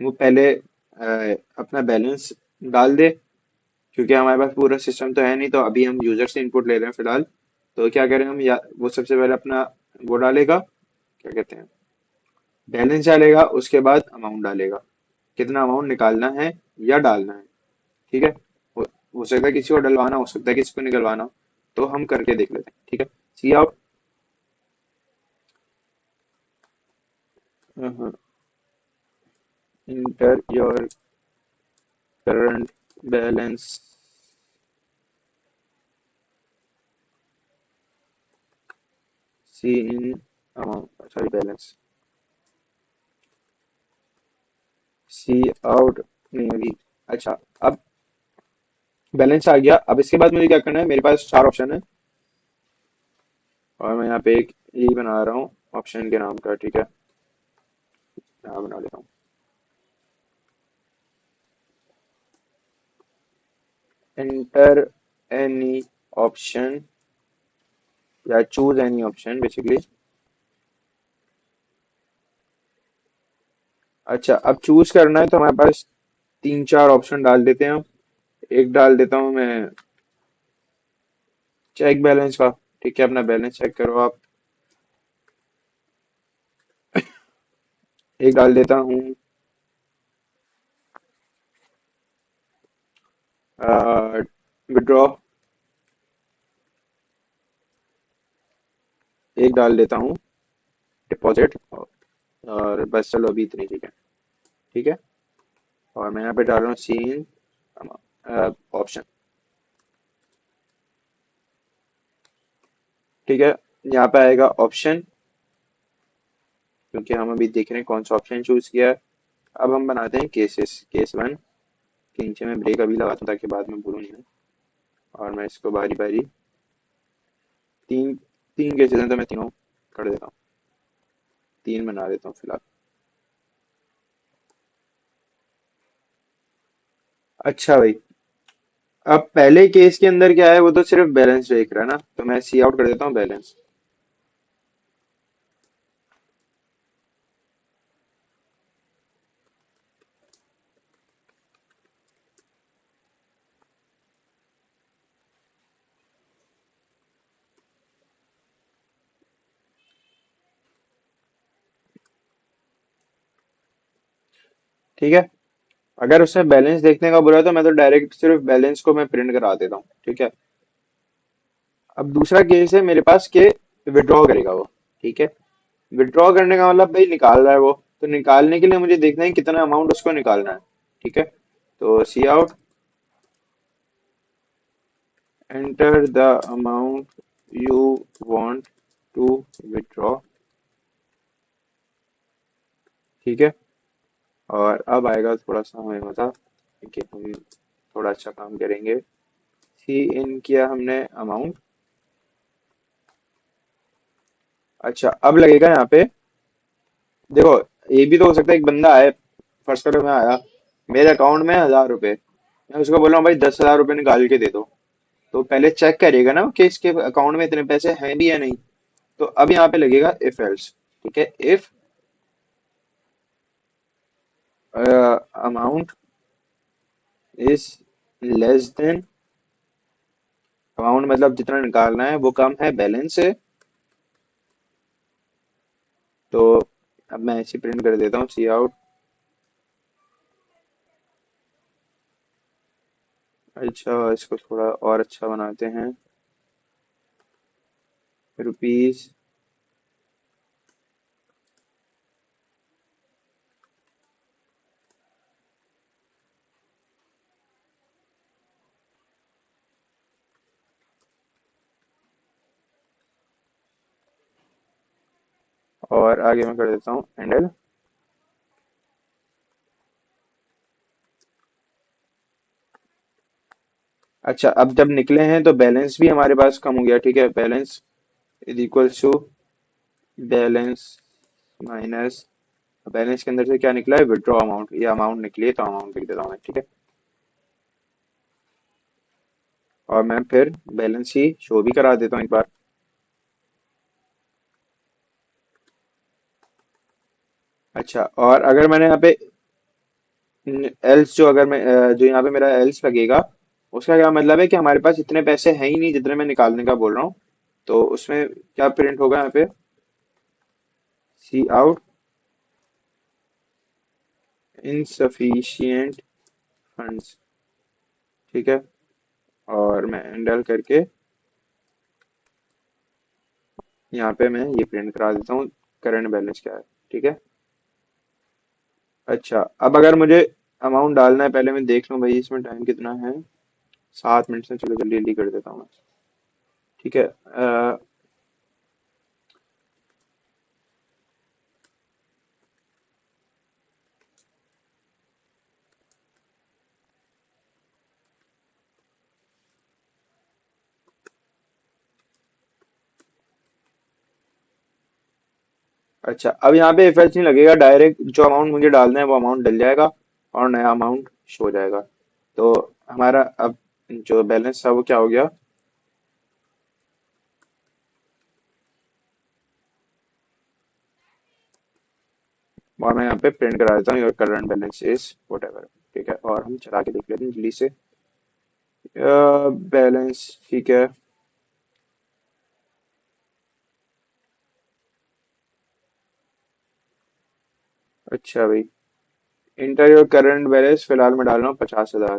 वो पहले अपना बैलेंस डाल दे, क्योंकि हमारे पास पूरा सिस्टम तो है नहीं, तो अभी हम यूजर से इनपुट ले रहे हैं फिलहाल। तो क्या करें हम, या वो सबसे पहले अपना वो डालेगा, क्या कहते हैं, बैलेंस डालेगा, उसके बाद अमाउंट डालेगा, कितना अमाउंट निकालना है या डालना है। ठीक है। हो सकता है किसी को डलवाना, हो सकता है किसी को निकलवाना हो, तो हम करके देख लेते हैं। ठीक है। Cout, enter your current balance, cin amount, sorry balance, cout नहीं अभी। अच्छा, अब बैलेंस आ गया। अब इसके बाद मुझे क्या करना है, मेरे पास चार ऑप्शन है, और मैं यहाँ पे एक यही बना रहा हूँ ऑप्शन के नाम का। ठीक है, यहाँ बना लेता हूँ, एंटर एनी ऑप्शन, या चूज एनी ऑप्शन बेसिकली। अच्छा, अब चूज करना है तो हमारे पास तीन चार ऑप्शन डाल देते हैं हम। एक डाल देता हूँ मैं चेक बैलेंस का। ठीक है, अपना बैलेंस चेक करो आप। एक डाल देता हूँ विड्रॉ। एक डाल देता हूँ डिपॉजिट। और बस चलो अभी इतनी, ठीक है। ठीक है, और मैं यहाँ पे डाल रहा हूँ सीन ऑप्शन। ठीक है, यहाँ पे आएगा ऑप्शन, क्योंकि हम अभी देख रहे हैं कौन सा ऑप्शन चूज किया है। अब हम बनाते हैं केसेस, केस वन के नीचे मैं ब्रेक अभी लगाता हूँ ताकि बाद में भूलूं नहीं। और मैं इसको बारी बारी, तीन तीन केसेस हैं तो मैं तीनों कर देता हूँ, तीन बना देता हूँ फिलहाल। अच्छा भाई, अब पहले केस के अंदर क्या है, वो तो सिर्फ बैलेंस देख रहा है ना, तो मैं सी आउट कर देता हूँ बैलेंस। ठीक है, अगर उसमें बैलेंस देखने का बुरा है तो मैं तो डायरेक्ट सिर्फ बैलेंस को मैं प्रिंट करा देता हूँ। ठीक है। अब दूसरा केस है मेरे पास के विड्रॉ करेगा वो। ठीक है, विड्रॉ करने का मतलब भाई निकाल रहा है वो, तो निकालने के लिए मुझे देखना है कितना अमाउंट उसको निकालना है। ठीक है, तो cout, enter the amount you want to withdraw. ठीक है, और अब आएगा थोड़ा सा हमें मजा कि हम थोड़ा अच्छा काम करेंगे। सी इन किया हमने अमाउंट। अच्छा, अब लगेगा यहाँ पे, देखो, ये भी तो हो सकता है एक बंदा आए, फर्स्ट कलर में आया, मेरे अकाउंट में 1,000 रुपए, मैं उसको बोल रहा हूँ भाई 10,000 रुपए निकाल के दे दो, तो पहले चेक करेगा ना कि इसके अकाउंट में इतने पैसे हैं भी या नहीं। तो अब यहाँ पे लगेगा इफ एल्स। ठीक है, if amount is less than, amount मतलब जितना निकालना है वो कम है बैलेंस से, तो अब मैं ऐसे प्रिंट कर देता हूँ, सी आउट। अच्छा, इसको थोड़ा और अच्छा बनाते हैं। रुपीज। और आगे मैं कर देता हूँ हैंडल। अच्छा, अब जब निकले हैं तो बैलेंस भी हमारे पास कम हो गया, ठीक है। Balance is equal to balance minus, balance के अंदर से क्या निकला है, विड्रॉ अमाउंट। ये अमाउंट निकली है तो अमाउंट लिख देता हूँ मैं, ठीक है। और मैं फिर बैलेंस ही शो भी करा देता हूँ एक बार। अच्छा, और अगर मैंने यहाँ पे एल्स, जो अगर मैं जो यहाँ पे मेरा एल्स लगेगा, उसका क्या मतलब है कि हमारे पास इतने पैसे हैं ही नहीं जितने मैं निकालने का बोल रहा हूँ। तो उसमें क्या प्रिंट होगा यहाँ पे, सी आउट इनसफिशिएंट फंड्स, ठीक है। और मैं एंडल करके यहाँ पे मैं ये प्रिंट करा देता हूँ, करंट बैलेंस क्या है, ठीक है। अच्छा, अब अगर मुझे अमाउंट डालना है, पहले मैं देख लूँ भाई इसमें टाइम कितना है। 7 मिनट से, चलो जल्दी जल्दी कर देता हूँ मैं, ठीक है। अच्छा, अब यहाँ पे इफेक्ट नहीं लगेगा, डायरेक्ट जो अमाउंट मुझे डालना है वो अमाउंट डल जाएगा और नया अमाउंट शो हो जाएगा। तो हमारा अब जो बैलेंस था वो क्या हो गया। और मैं यहाँ पे प्रिंट करा देता हूँ, your current balance is what ever, ठीक है। और हम चला के देख लेते हैं जल्दी से। बैलेंस, ठीक है। अच्छा भाई, इंटर योर करंट बैलेंस, फिलहाल मैं डाल रहा हूँ 50,000,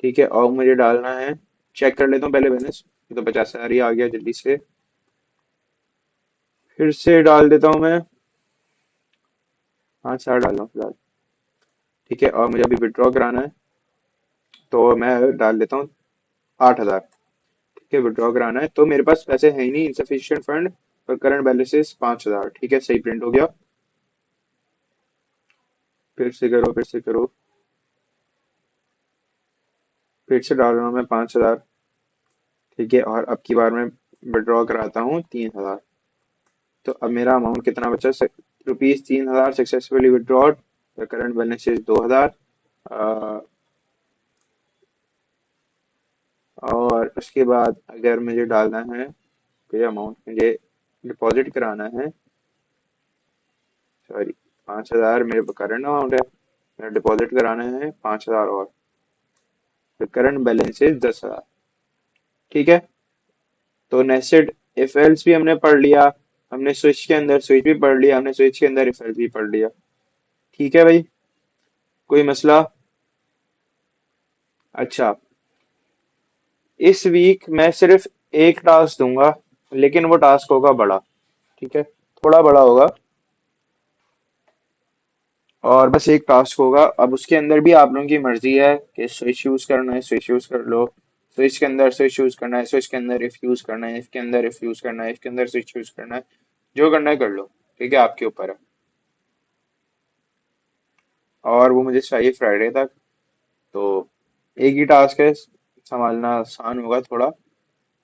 ठीक है। और मुझे डालना है, चेक कर लेता हूँ पहले बैलेंस। ये तो 50,000 ही आ गया, जल्दी से फिर से डाल देता हूँ मैं। 5,000 डाल रहा हूँ फिलहाल, ठीक है। और मुझे अभी विड्रॉ कराना है, तो मैं डाल देता हूँ 8,000, ठीक है। विड्रॉ कराना है तो मेरे पास पैसे है ही नहीं, इंसफिशियंट फंड, और करंट बैलेंस इज 5,000, ठीक है। सही प्रिंट हो गया। फिर से करो, फिर से करो। फिर से डाल रहा हूँ मैं 5,000, ठीक है। और अब की बार मैं विड्रॉ कराता हूँ 3,000। तो अब मेरा अमाउंट कितना बचा, rupees 3,000 successfully withdrawn. Current balance is 2,000। और उसके बाद अगर मुझे डालना है, कोई अमाउंट मुझे डिपॉजिट कराना है, सॉरी, 5,000 मेरे करंट अमाउंट है, मेरा डिपॉजिट कराना है 5,000 और। तो करंट बैलेंस इज 10,000, ठीक है। तो नेस्टेड इफ एल्स भी हमने पढ़ लिया, हमने स्विच के अंदर स्विच भी पढ़ लिया, हमने स्विच के अंदर इफ एल्स भी पढ़ लिया, ठीक है भाई। कोई मसला। अच्छा, इस वीक मैं सिर्फ एक टास्क दूंगा, लेकिन वो टास्क होगा बड़ा, ठीक है। थोड़ा बड़ा होगा, और बस एक टास्क होगा। अब उसके अंदर भी आप लोगों की मर्जी है कि स्विच यूज करना है स्विच यूज कर लो, स्विच के अंदर स्विच यूज करना है, स्विच के अंदर इफ यूज करना है, इफ के अंदर इफ यूज करना है, इफ के अंदर स्विच यूज करना है, जो करना है कर लो, ठीक है। आपके ऊपर है। और वो मुझे चाहिए फ्राइडे तक। तो एक ही टास्क है, संभालना आसान होगा थोड़ा,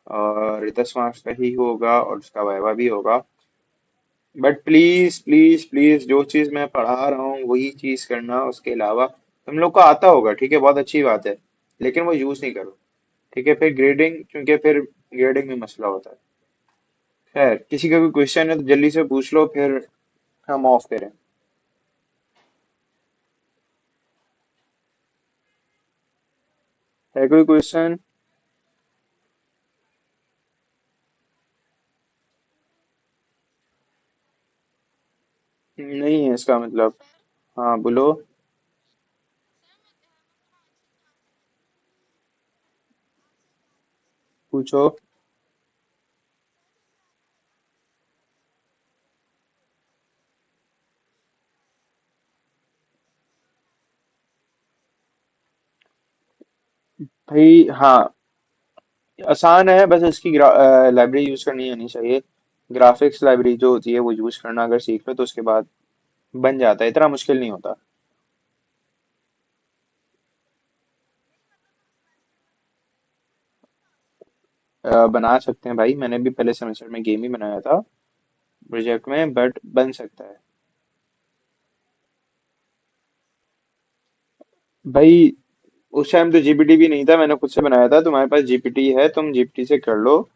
और 10 मार्क्स का ही होगा और उसका वाइवा भी होगा। बट प्लीज प्लीज प्लीज, जो चीज मैं पढ़ा रहा हूँ वही चीज करना, उसके अलावा तुम लोग को आता होगा, ठीक है, बहुत अच्छी बात है, लेकिन वो यूज नहीं करो, ठीक है। फिर ग्रेडिंग, क्योंकि फिर ग्रेडिंग में मसला होता है। खैर, किसी का कोई क्वेश्चन है तो जल्दी से पूछ लो, फिर हम ऑफ करें। है कोई क्वेश्चन? इसका मतलब? हाँ बोलो। पूछो। भाई हाँ, आसान है, बस इसकी लाइब्रेरी यूज करनी आनी चाहिए। ग्राफिक्स लाइब्रेरी जो होती है वो यूज करना अगर सीख लो तो उसके बाद बन जाता है, इतना मुश्किल नहीं होता। बना सकते हैं भाई, मैंने भी पहले सेमेस्टर में गेम ही बनाया था प्रोजेक्ट में, बट बन सकता है। भाई उस टाइम तो जीपीटी भी नहीं था, मैंने खुद से बनाया था। तुम्हारे पास जीपीटी है, तुम जीपीटी से कर लो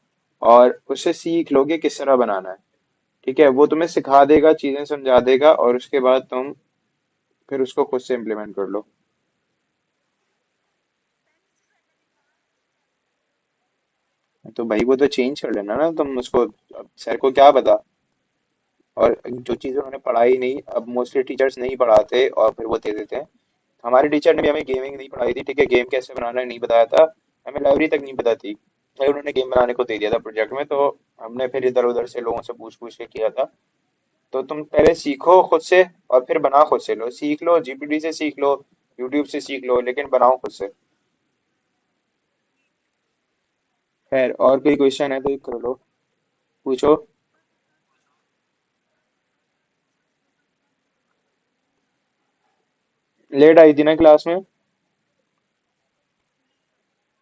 और उससे सीख लो कि किस तरह बनाना है। ठीक है, वो तुम्हें सिखा देगा, चीजें समझा देगा, और उसके बाद तुम फिर उसको खुद से इम्प्लीमेंट कर लो। तो भाई वो तो चेंज कर लेना ना तुम उसको, अब सर को क्या पता। और जो चीजें उन्होंने पढ़ाई नहीं, अब मोस्टली टीचर्स नहीं पढ़ाते और फिर वो दे देते हैं। हमारे टीचर ने भी हमें गेमिंग नहीं पढ़ाई थी, ठीक है, गेम कैसे बनाना है नहीं बताया था, हमें लाइब्रेरी तक नहीं पता थी, भाई उन्होंने गेम बनाने को दे दिया था प्रोजेक्ट में, तो हमने फिर इधर उधर से लोगों से पूछ पूछ के किया था। तो तुम पहले सीखो खुद से और फिर बनाओ खुद से, लो सीख लो, जीपीटी से सीख लो, यूट्यूब से सीख लो, लेकिन बनाओ खुद से। खैर, और कोई क्वेश्चन है तो कर लो, पूछो। लेट आई थी ना क्लास में?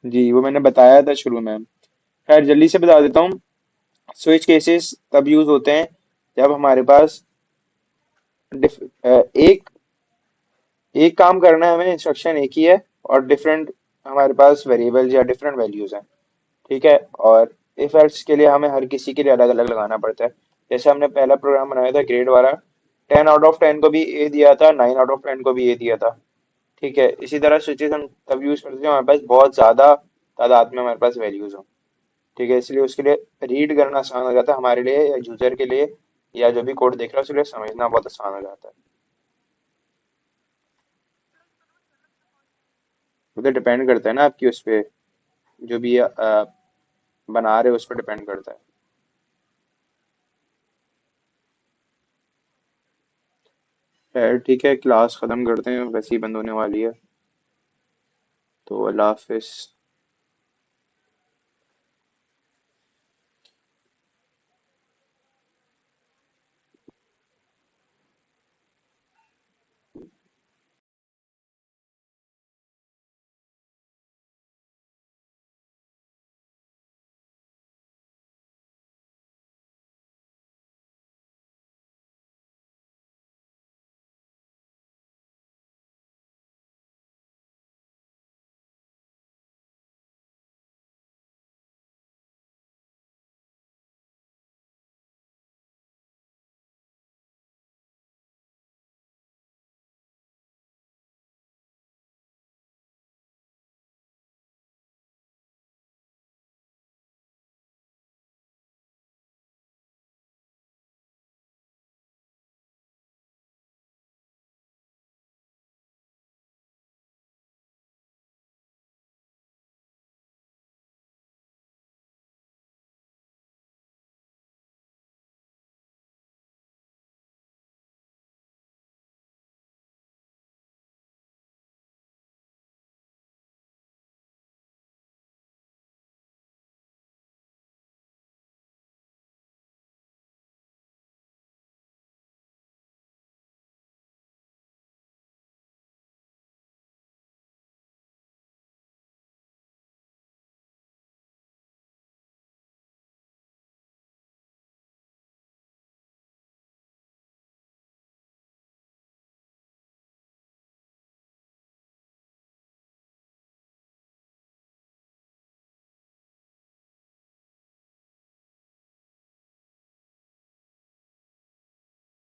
जी, वो मैंने बताया था शुरू में। खैर जल्दी से बता देता हूँ। स्विच केसेस तब यूज होते हैं जब हमारे पास एक एक काम करना है, हमें इंस्ट्रक्शन एक ही है, और डिफरेंट हमारे पास वेरिएबल्स या डिफरेंट वैल्यूज हैं। ठीक है, और इफ एल्स के लिए हमें हर किसी के लिए अलग अलग लगाना पड़ता है। जैसे हमने पहला प्रोग्राम बनाया था ग्रेड वाला, 10 आउट ऑफ 10 को भी ए दिया था, 9 आउट ऑफ 10 को भी ए दिया था। ठीक है, इसी तरह स्विचेस हम तब यूज करते हैं हमारे पास बहुत ज्यादा तादाद में हमारे पास वैल्यूज हो। ठीक है, इसलिए उसके लिए रीड करना आसान हो जाता है हमारे लिए या यूजर के लिए, या जो भी कोड देख रहा है उसके लिए समझना बहुत आसान हो जाता है। वो तो डिपेंड करता है ना आपकी उस पे, जो भी बना रहे हो उस पर डिपेंड करता है। खैर ठीक है, क्लास खत्म करते हैं, वैसे ही बंद होने वाली है। तो अल्लाह हाफिज।